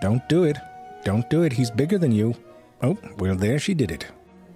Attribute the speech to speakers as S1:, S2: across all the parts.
S1: Don't do it. Don't do it. He's bigger than you. Oh, well, there she did it.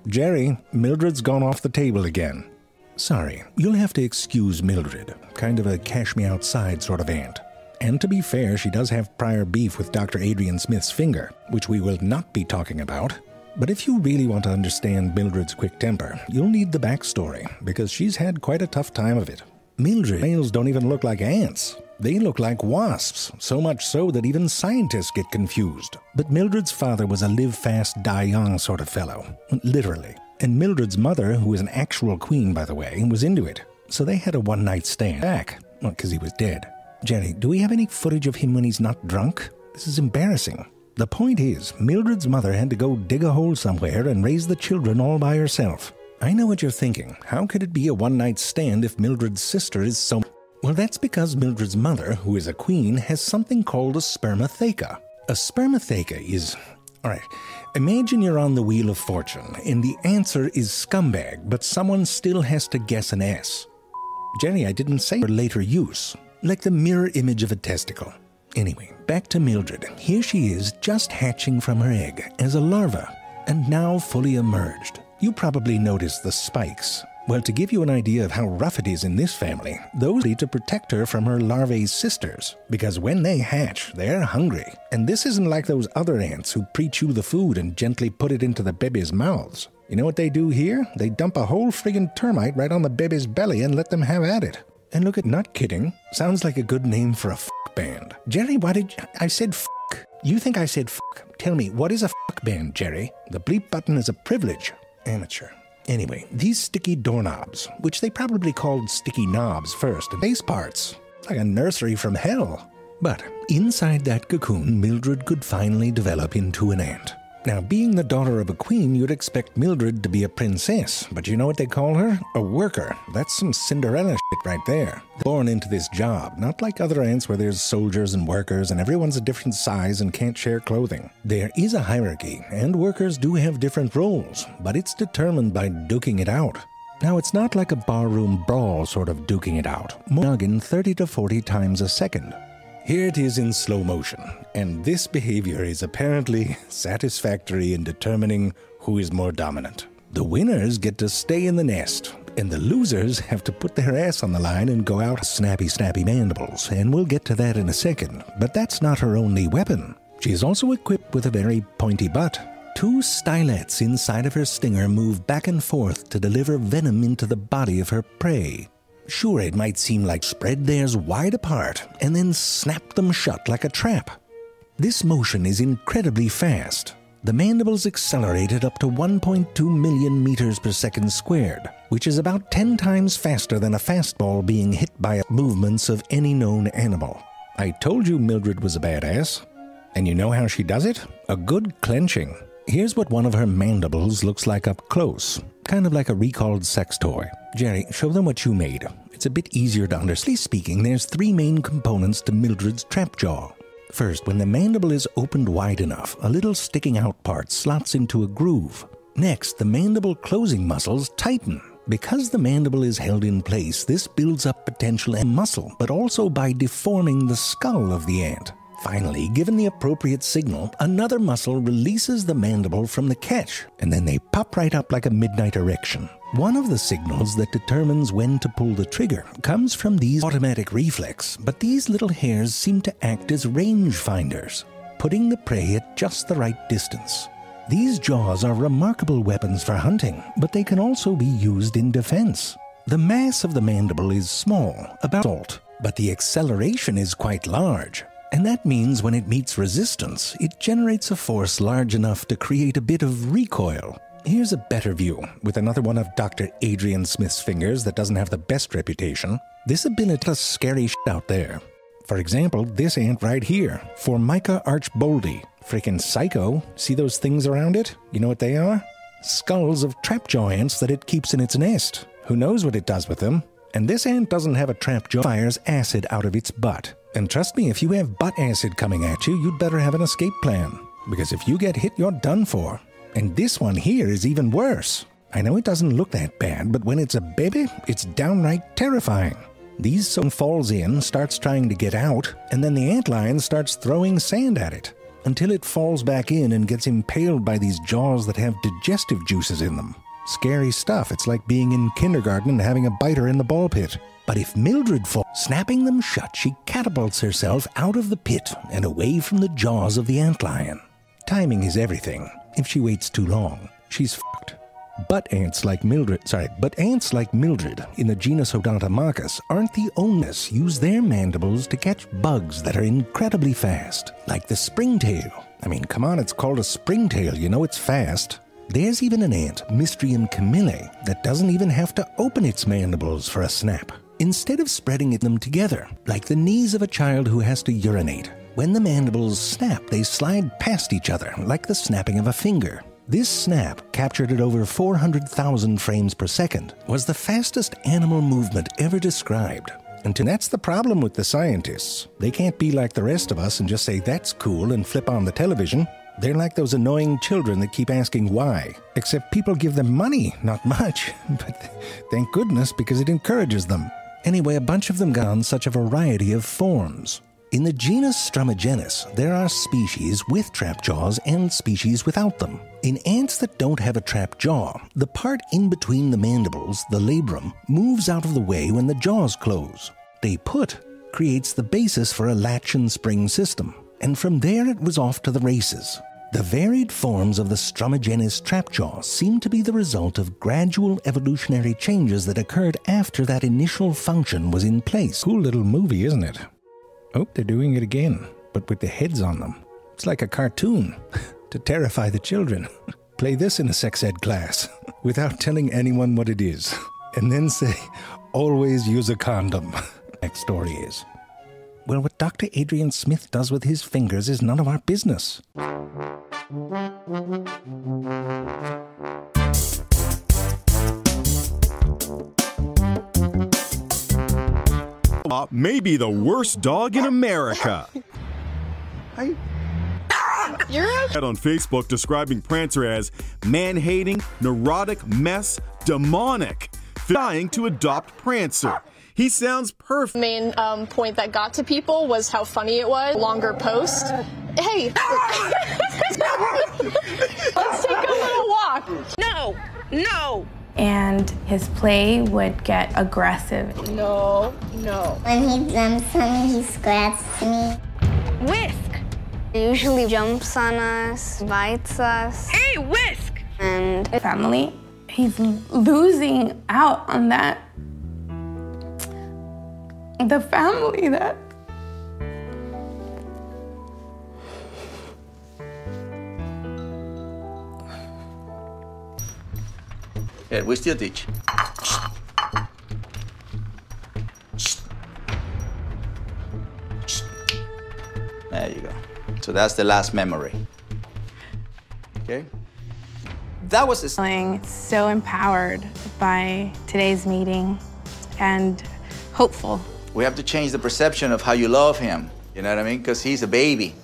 S1: Jerry, Mildred's gone off the table again. Sorry, you'll have to excuse Mildred. Kind of a cash-me-outside sort of aunt. And to be fair, she does have prior beef with Dr. Adrian Smith's finger, which we will not be talking about. But if you really want to understand Mildred's quick temper, you'll need the backstory, because she's had quite a tough time of it. Mildred's nails don't even look like ants. They look like wasps, so much so that even scientists get confused. But Mildred's father was a live fast, die young sort of fellow. Literally. And Mildred's mother, who was an actual queen, by the way, was into it. So they had a one-night stand back. Well, because he was dead. Jerry, do we have any footage of him when he's not drunk? This is embarrassing. The point is, Mildred's mother had to go dig a hole somewhere and raise the children all by herself. I know what you're thinking. How could it be a one-night stand if Mildred's sister is so... Well, that's because Mildred's mother, who is a queen, has something called a spermatheca. A spermatheca is... Alright, imagine you're on the Wheel of Fortune, and the answer is scumbag, but someone still has to guess an S. Jenny, I didn't say for later use. Like the mirror image of a testicle. Anyway, back to Mildred. Here she is, just hatching from her egg, as a larva, and now fully emerged. You probably noticed the spikes. Well, to give you an idea of how rough it is in this family, those need to protect her from her larvae sisters, because when they hatch, they're hungry. And this isn't like those other ants who pre-chew the food and gently put it into the baby's mouths. You know what they do here? They dump a whole friggin' termite right on the baby's belly and let them have at it. And look at, not kidding, sounds like a good name for a f*** band. Jerry, why did I said f***? You think I said f***? Tell me, what is a f*** band, Jerry? The bleep button is a privilege. Amateur. Anyway, these sticky doorknobs, which they probably called sticky knobs first, and face parts. It's like a nursery from hell. But inside that cocoon, Mildred could finally develop into an ant. Now, being the daughter of a queen, you'd expect Mildred to be a princess, but you know what they call her? A worker. That's some Cinderella shit right there. Born into this job, not like other ants where there's soldiers and workers and everyone's a different size and can't share clothing. There is a hierarchy, and workers do have different roles, but it's determined by duking it out. Now, it's not like a barroom brawl sort of duking it out, more in 30 to 40 times a second. Here it is in slow motion, and this behavior is apparently satisfactory in determining who is more dominant. The winners get to stay in the nest, and the losers have to put their ass on the line and go out snappy mandibles, and we'll get to that in a second. But that's not her only weapon. She is also equipped with a very pointy butt. 2 stylets inside of her stinger move back and forth to deliver venom into the body of her prey. Sure, it might seem like spread theirs wide apart and then snap them shut like a trap. This motion is incredibly fast. The mandibles accelerated up to 1.2 million meters per second squared, which is about 10 times faster than a fastball being hit by movements of any known animal. I told you Mildred was a badass. And you know how she does it? A good clenching. Here's what one of her mandibles looks like up close. Kind of like a recalled sex toy. Jerry, show them what you made. It's a bit easier to understand. Speaking, there's 3 main components to Mildred's trap jaw. First, when the mandible is opened wide enough, a little sticking out part slots into a groove. Next, the mandible closing muscles tighten. Because the mandible is held in place, this builds up potential and muscle, but also by deforming the skull of the ant. Finally, given the appropriate signal, another muscle releases the mandible from the catch, and then they pop right up like a midnight erection. One of the signals that determines when to pull the trigger comes from these automatic reflex, but these little hairs seem to act as range finders, putting the prey at just the right distance. These jaws are remarkable weapons for hunting, but they can also be used in defense. The mass of the mandible is small, about salt, but the acceleration is quite large. And that means when it meets resistance, it generates a force large enough to create a bit of recoil. Here's a better view, with another one of Dr. Adrian Smith's fingers that doesn't have the best reputation. This ability is scary shit out there. For example, this ant right here, Formica archboldi. Freaking psycho. See those things around it? You know what they are? Skulls of trapjaw ants that it keeps in its nest. Who knows what it does with them? And this ant doesn't have a trapjaw, it fires acid out of its butt. And trust me, if you have butt acid coming at you, you'd better have an escape plan. Because if you get hit, you're done for. And this one here is even worse. I know it doesn't look that bad, but when it's a baby, it's downright terrifying. These son falls in, starts trying to get out, and then the antlion starts throwing sand at it. until it falls back in and gets impaled by these jaws that have digestive juices in them. Scary stuff. It's like being in kindergarten and having a biter in the ball pit. But if Mildred falls, snapping them shut, she catapults herself out of the pit and away from the jaws of the antlion. Timing is everything. If she waits too long, she's fucked. But ants like Mildred in the genus Odontomachus aren't the only ones use their mandibles to catch bugs that are incredibly fast, like the springtail. I mean, come on, it's called a springtail, you know it's fast. There's even an ant, Mystrium camillae, that doesn't even have to open its mandibles for a snap. Instead of spreading them together, like the knees of a child who has to urinate, when the mandibles snap, they slide past each other, like the snapping of a finger. This snap, captured at over 400,000 frames per second, was the fastest animal movement ever described. And that's the problem with the scientists. They can't be like the rest of us and just say, that's cool, and flip on the television. They're like those annoying children that keep asking why. Except people give them money, not much. But thank goodness, because it encourages them. Anyway, a bunch of them got on such a variety of forms. In the genus Stramagenus, there are species with trap jaws and species without them. In ants that don't have a trap jaw, the part in between the mandibles, the labrum, moves out of the way when the jaws close. They put creates the basis for a latch and spring system, and from there it was off to the races. The varied forms of the Stramagenus trapjaw seem to be the result of gradual evolutionary changes that occurred after that initial function was in place. Cool little movie, isn't it? Oh, they're doing it again, but with the heads on them. It's like a cartoon to terrify the children. Play this in a sex ed class without telling anyone what it is. And then say, always use a condom. Next story is, well, what Dr. Adrian Smith does with his fingers is none of our business.
S2: Maybe the worst dog in America.
S3: You're
S2: on Facebook describing Prancer as man-hating, neurotic mess, demonic, dying to adopt Prancer. He sounds perfect.
S3: The main point that got to people was how funny it was. Longer post. Hey, let's take a little walk.
S4: No, no.
S5: And his play would get aggressive.
S3: No, no.
S6: When he jumps on me, he scratches me.
S4: Whisk.
S6: He usually jumps on us, bites us.
S4: Hey, Whisk.
S6: And
S5: Family, he's losing out on that. The family that.
S7: Yeah, we still teach. There you go. So that's the last memory. Okay? That was
S5: Feeling so empowered by today's meeting and hopeful.
S7: We have to change the perception of how you love him. You know what I mean? Because he's a baby.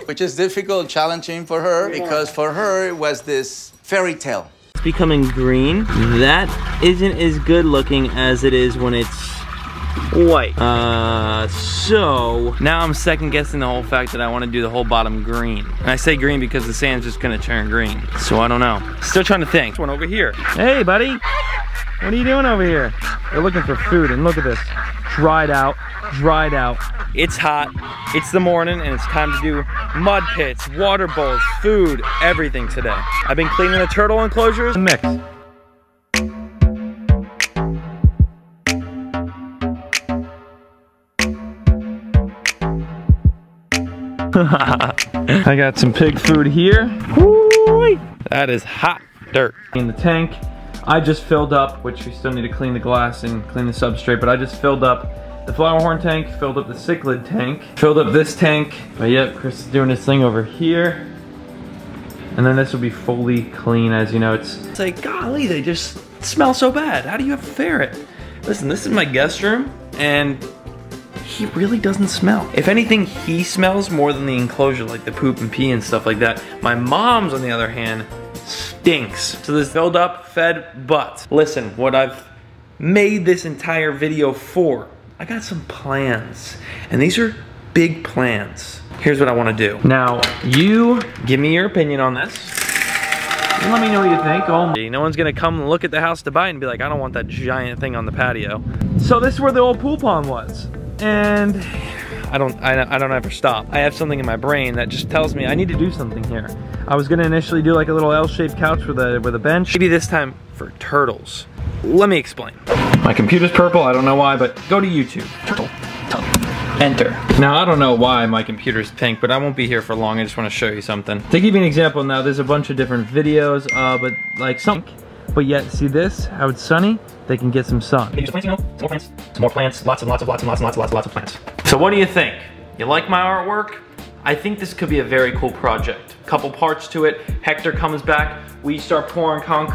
S7: Which is difficult, challenging for her, because for her it was this fairy tale.
S8: It's becoming green. That isn't as good looking as it is when it's white. So now I'm second guessing the whole fact that I want to do the whole bottom green. And I say green because the sand's just gonna turn green. So I don't know. Still trying to think. One over here. Hey, buddy. What are you doing over here? They're looking for food, and look at this. Dried out, dried out. It's hot, it's the morning, and it's time to do mud pits, water bowls, food, everything today. I've been cleaning the turtle enclosures. Mix. I got some pig food here. Woo-wee. That is hot dirt. In the tank, I just filled up, which we still need to clean the glass and clean the substrate, but I just filled up the flower horn tank, filled up the cichlid tank, filled up this tank. But yep, Chris is doing his thing over here. And then this will be fully clean, as you know. It's like, golly, they just smell so bad. How do you have a ferret? Listen, this is my guest room, and he really doesn't smell. If anything, he smells more than the enclosure, like the poop and pee and stuff like that. My mom's, on the other hand, stinks. So this filled up, fed butt. Listen, what I've made this entire video for, I got some plans. And these are big plans. Here's what I wanna do. Now, you give me your opinion on this. And let me know what you think. No one's gonna come and look at the house to buy it and be like, I don't want that giant thing on the patio. So this is where the old pool pond was. And I don't ever stop. I have something in my brain that just tells me I need to do something here. I was gonna initially do like a little L-shaped couch with a bench. Maybe this time for turtles. Let me explain. My computer's purple, I don't know why, but go to YouTube. Turtle, tongue, enter. Now I don't know why my computer's pink, but I won't be here for long. I just wanna show you something. To give you an example now, there's a bunch of different videos, but like some, but yet see this, how it's sunny? They can get some sun. Maybe just plants, you know, some more plants, lots of plants. So what do you think? You like my artwork? I think this could be a very cool project. Couple parts to it, Hector comes back, we start pouring concrete.